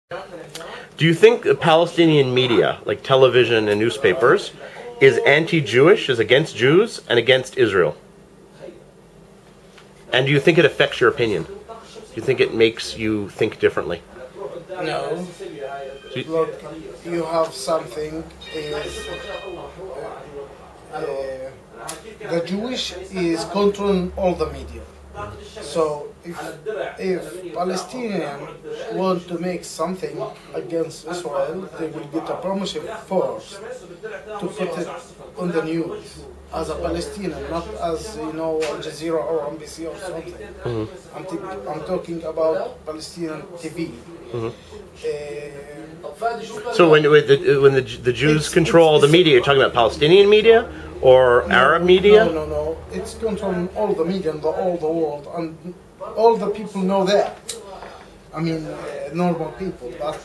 Do you think the Palestinian media, like television and newspapers, is anti-Jewish, is against Jews and against Israel? And do you think it affects your opinion? Do you think it makes you think differently? No. Look, you have something is the Jewish is controlling all the media. So if Palestinians want to make something against Israel, they will get a permission force to put it on the news as a Palestinian, not as Al Jazeera or NBC or something. Mm-hmm. I'm talking about Palestinian TV. Mm-hmm. So when the Jews control the media, you're talking about Palestinian media or Arab media? No. It's controlling all the media in all the world, and all the people know that. I mean, normal people, but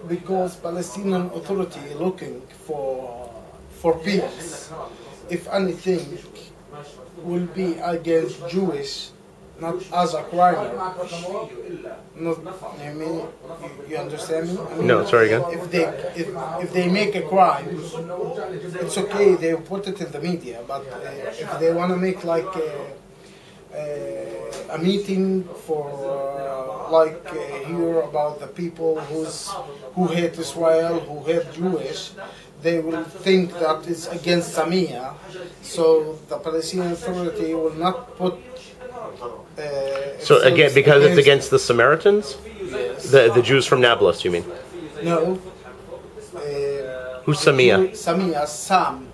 because Palestinian Authority looking for peace, if anything will be against Jewish, not as a crime. Not, you understand me? I mean, no, sorry again. If they make a crime, it's okay. They put it in the media. But if they want to make like a meeting for hear about the people who hate Israel, who hate Jewish, they will think that it's against Samia. So the Palestinian Authority will not put. So again, because it's against the Samaritans? Yes. The Jews from Nablus, you mean? No. Who's Samia? Samia, Sam.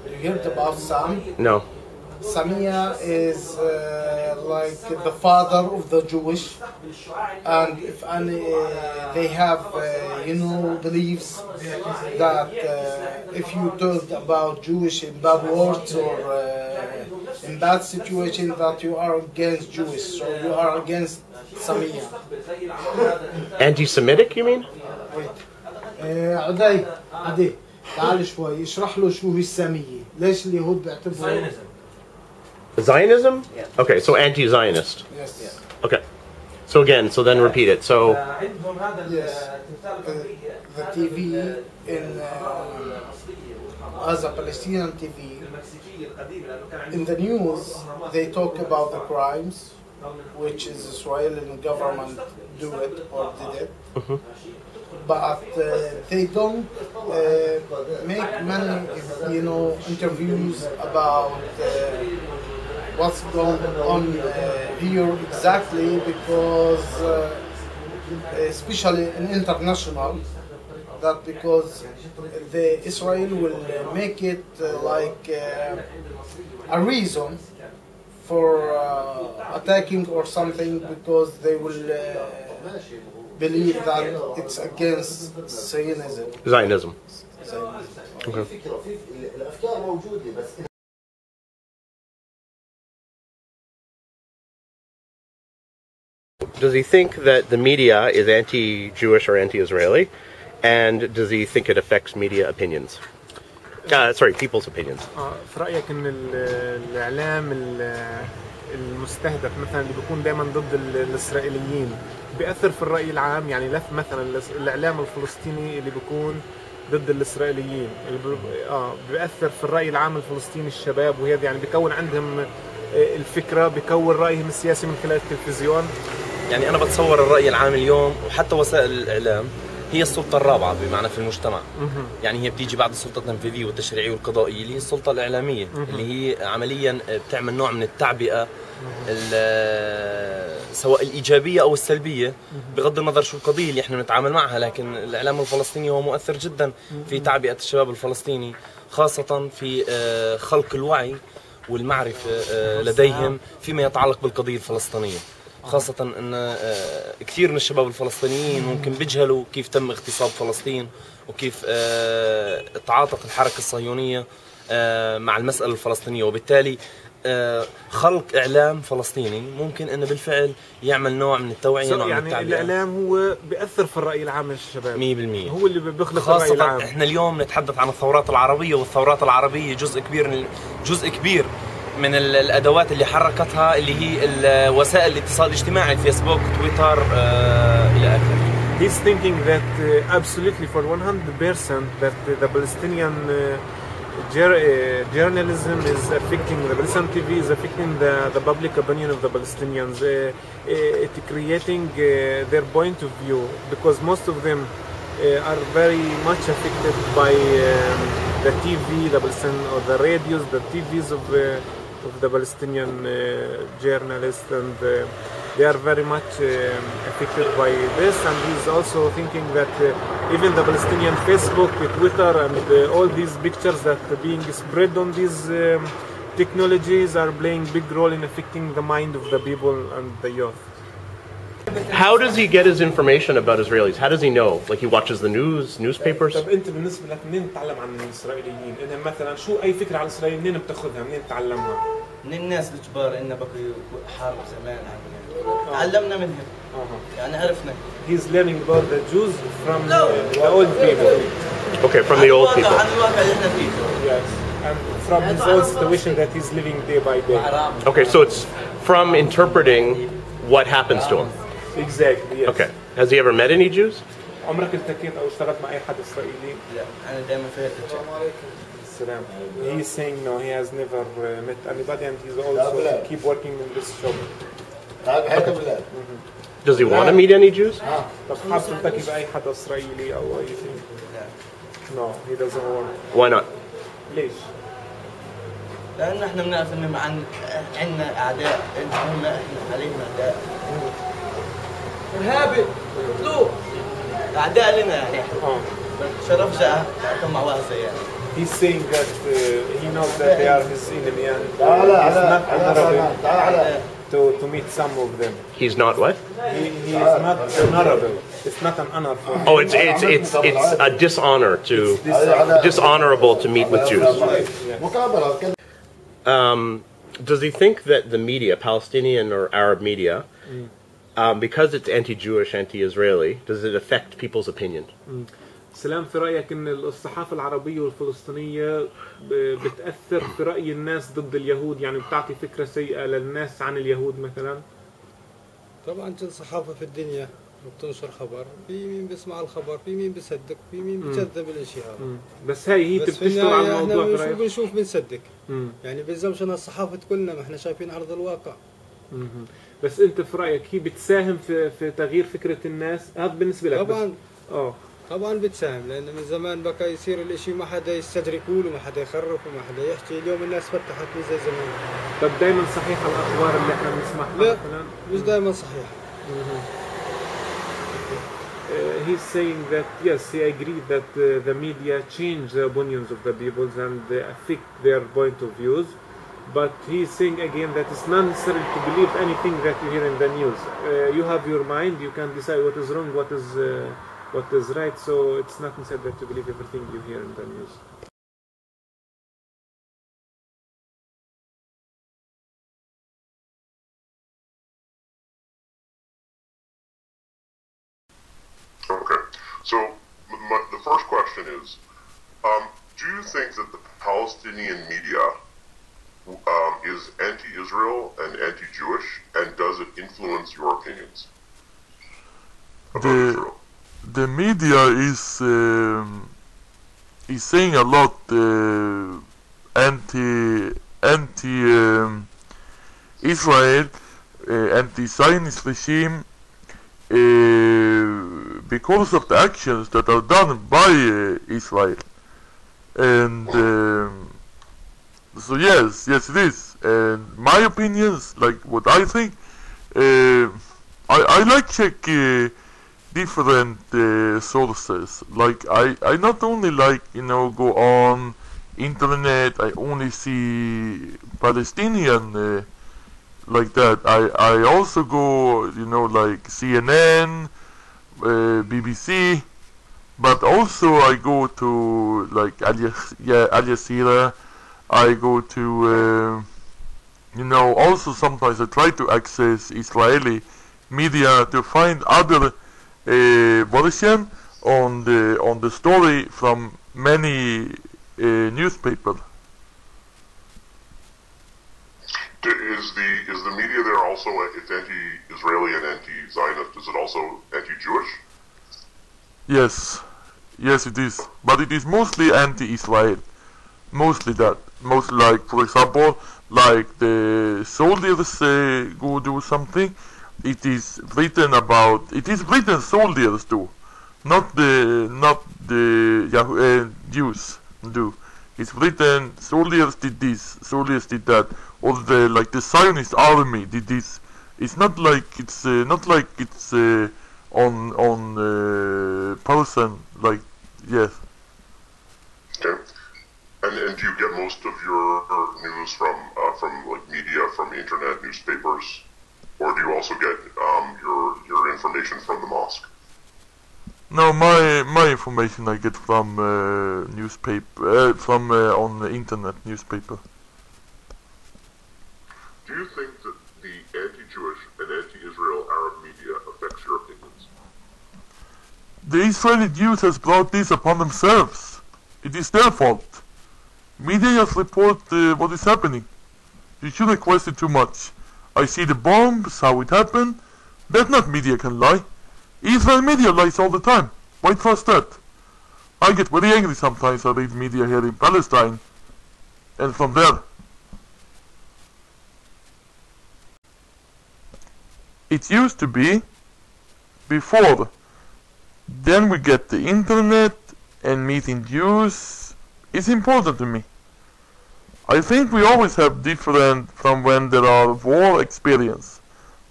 You heard about Sam? No. Samia is like the father of the Jewish, and if they have beliefs that if you talk about Jewish in bad words or in bad situation, that you are against Jewish, so you are against Samia. Anti-Semitic, you mean? عدي تعال شوي اشرح له شو هي السامية، ليش اليهود بيعتبروا Zionism? Okay, so anti-Zionist. Yes. Okay. So again, so then repeat it. So yes, the TV in as a Palestinian TV, in the news they talk about the crimes, which is Israeli government do it or did it. Mm-hmm. But they don't make many, interviews about what's going on here exactly, because especially in international, that because the Israel will make it like a reason for attacking or something, because they will believe that it's against Zionism. Okay. Does he think that the media is anti-Jewish or anti-Israeli? And does he think it affects media opinions? People's opinions. في رأيك إن الإعلام المستهدف مثلا اللي بيكون دائما ضد الإسرائيليين بيأثر في الرأي العام؟ يعني مثلا الإعلام الفلسطيني اللي بيكون ضد الإسرائيليين بيأثر في الرأي العام الفلسطيني الشباب، وهذا يعني بيكون عندهم الفكرة، بيكون رأيهم السياسي من خلال التلفزيون. يعني أنا بتصور الرأي العام اليوم وحتى وسائل الإعلام هي السلطة الرابعة بمعنى في المجتمع. يعني هي بتيجي بعد السلطة التنفيذية والتشريعية والقضائية اللي هي السلطة الإعلامية، اللي هي عمليا بتعمل نوع من التعبئة سواء الإيجابية أو السلبية بغض النظر شو القضية اللي احنا بنتعامل معها. لكن الإعلام الفلسطيني هو مؤثر جدا في تعبئة الشباب الفلسطيني، خاصة في خلق الوعي والمعرفة لديهم فيما يتعلق بالقضية الفلسطينية، خاصة أن كثير من الشباب الفلسطينيين ممكن بيجهلوا كيف تم اغتصاب فلسطين وكيف تعاطت الحركة الصهيونية مع المسألة الفلسطينية، وبالتالي خلق إعلام فلسطيني ممكن أنه بالفعل يعمل نوع من التوعية، نوع من التعبئة. يعني الإعلام هو بيأثر في الرأي العام للشباب 100%، هو اللي بيخلق الرأي العام. إحنا اليوم نتحدث عن الثورات العربية، والثورات العربية جزء كبير من الادوات اللي حركتها اللي هي وسائل الاتصال الاجتماعي، فيسبوك، تويتر الى اخره. He's thinking that absolutely for 100% that the Palestinian journalism is affecting, the Palestinian TV is affecting the public opinion of the Palestinians, it creating their point of view, because most of them are very much affected by the TV, the Palestinian, or the radios, the TVs of the Palestinian journalists, and they are very much affected by this. And he's also thinking that even the Palestinian Facebook, Twitter, and all these pictures that are being spread on these technologies are playing big role in affecting the mind of the people and the youth. How does he get his information about Israelis? How does he know? Like he watches the newspapers? طب انت بالنسبه لك منين تتعلم عن الاسرائيليين؟ انهم مثلا شو اي فكره عن الاسرائيليين منين بتاخذها؟ منين تتعلمها؟ من الناس الكبار إنه بقي حرب زمان تعلمنا منهم يعني عرفنا. He's learning about the Jews from the old people. Okay, from the old people. عن الواقع اللي احنا فيه. Yes, and from his own situation that he's living day by day. Okay, so it's from interpreting what happens to him. Exactly, yes. Okay. Has he ever met any Jews? عمرك التقيت او اشتغلت مع اي حد اسرائيلي؟ لا أنا دائما فهمت. السلام. He's saying no, he has never met anybody, and he's also keep working in this job. Does he want to meet any Jews? طب حابب تلتقي بأي حد إسرائيلي أو أي شيء؟ No, he doesn't want. Why not? ليش؟ لأن احنا بنعرف إن عندنا أعداء، احنا علينا أعداء. إرهابي، مطلوب. أعداء لنا يعني. شرف جاء مع واسع يعني. He's saying that he knows that they are his enemy, and it's not honorable to meet some of them. He's not what? He is not honorable. It's not an honor for him. Oh, it's a dishonor to dishonorable to meet with Jews. Does he think that the media, Palestinian or Arab media, because it's anti-Jewish, anti-Israeli, does it affect people's opinion? سلام، في رأيك إن الصحافة العربية والفلسطينية بتأثر في رأي الناس ضد اليهود، يعني بتعطي فكرة سيئة للناس عن اليهود مثلا؟ طبعا كل صحافة في الدنيا بتنشر خبر، في مين بيسمع الخبر، في مين بيصدق، في مين بيكذب الاشي هذا. بس هي بتشتغل على الموضوع. احنا بنشوف بنصدق. يعني بيلزمش ان الصحافة كلنا، ما احنا شايفين عرض الواقع. بس انت في رأيك هي بتساهم في تغيير فكرة الناس؟ هذا بالنسبة لك. طبعا طبعا بتساهم، لأن من زمان بقى يصير الاشي ما حدا يستدرك يقول وما حدا يخرف وما حدا يحكي. اليوم الناس فتحت مو زي زمان. طب دائما صحيحة الأخبار اللي احنا بنسمعها؟ لا مش دائما صحيحة. He's saying that yes, he agreed that the media change the opinions of the people and affect their point of views, but he's saying again that it's not necessary to believe anything that you hear in the news. You have your mind, you can decide what is wrong, what is right, so it's not necessary that you believe everything you hear in the news. Okay, so the first question is, do you think that the Palestinian media is anti-Israel and anti-Jewish, and does it influence your opinions about Israel? The media is saying a lot anti-Israel, anti-Zionist regime, because of the actions that are done by Israel, and so yes it is. And my opinions, like what I think, I like check different sources. Like I not only like go on internet, I only see Palestinian like that. I also go like CNN, BBC, but also I go to like Al Jazeera. I go to also sometimes I try to access Israeli media to find other version on the story from many newspapers. Is the media there also? It's anti-Israeli and anti-Zionist. Is it also anti-Jewish? Yes, yes, it is. But it is mostly anti-Israel. Mostly that. Mostly, like, for example, like the soldiers go do something. It is written about. It is written soldiers do, not the Jews do. It's written soldiers did this, soldiers did that, or the Zionist army did this. It's not like it's on person, like, yes. Okay. And do you get most of your news from like media, from internet, newspapers, or do you also get your information from the mosque? No, my information I get from newspaper, from on the internet newspaper. Do you think that the anti-Jewish and anti-Israel Arab media affects your opinions? The Israeli Jews has brought this upon themselves. It is their fault. Media just report what is happening. You shouldn't question too much. I see the bombs, how it happened. That not media can lie. Israel media lies all the time. Why trust that? I get very angry sometimes I read media here in Palestine. And from there. It used to be before. Then we get the internet and meeting Jews is important to me. I think we always have different from when there are war experience.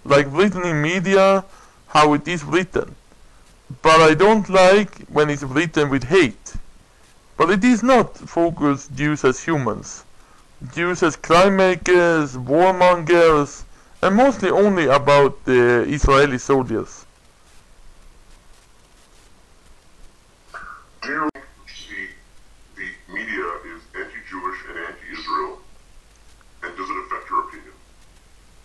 Like written in media, how it is written. But I don't like when it's written with hate. But it is not focused Jews as humans. Jews as crime makers, warmongers, and mostly only about the Israeli soldiers. Do you think the media is anti-Jewish and anti-Israel, and does it affect your opinion?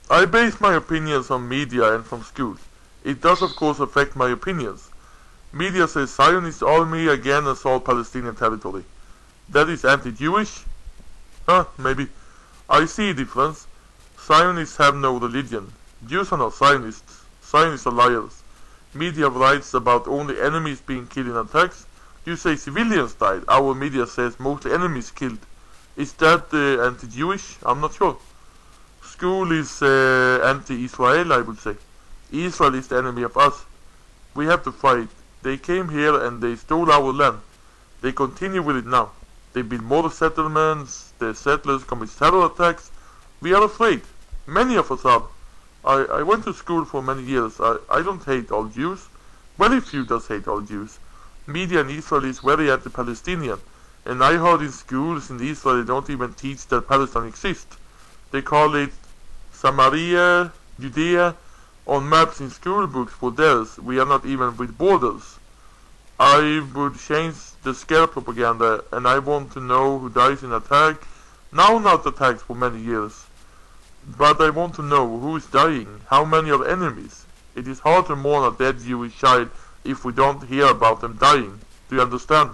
I base my opinions on media and from school. It does of course affect my opinions. Media says Zionist army again assault Palestinian territory. That is anti-Jewish? Maybe. I see a difference. Zionists have no religion. Jews are not Zionists. Zionists are liars. Media writes about only enemies being killed in attacks. You say civilians died. Our media says mostly enemies killed. Is that anti-Jewish? I'm not sure. School is anti-Israel, I would say. Israel is the enemy of us. We have to fight. They came here and they stole our land. They continue with it now. They build more settlements. The settlers commit terror attacks. We are afraid. Many of us are. I went to school for many years. I don't hate all Jews. Very few does hate all Jews. Media in Israel is very anti-Palestinian. And I heard in schools in Israel they don't even teach that Palestine exists. They call it Samaria, Judea, on maps in school books for theirs. We are not even with borders. I would change the scare propaganda, and I want to know who dies in attack. Now not attacks for many years. But I want to know who is dying, how many are enemies. It is hard to mourn a dead Jewish child if we don't hear about them dying. Do you understand?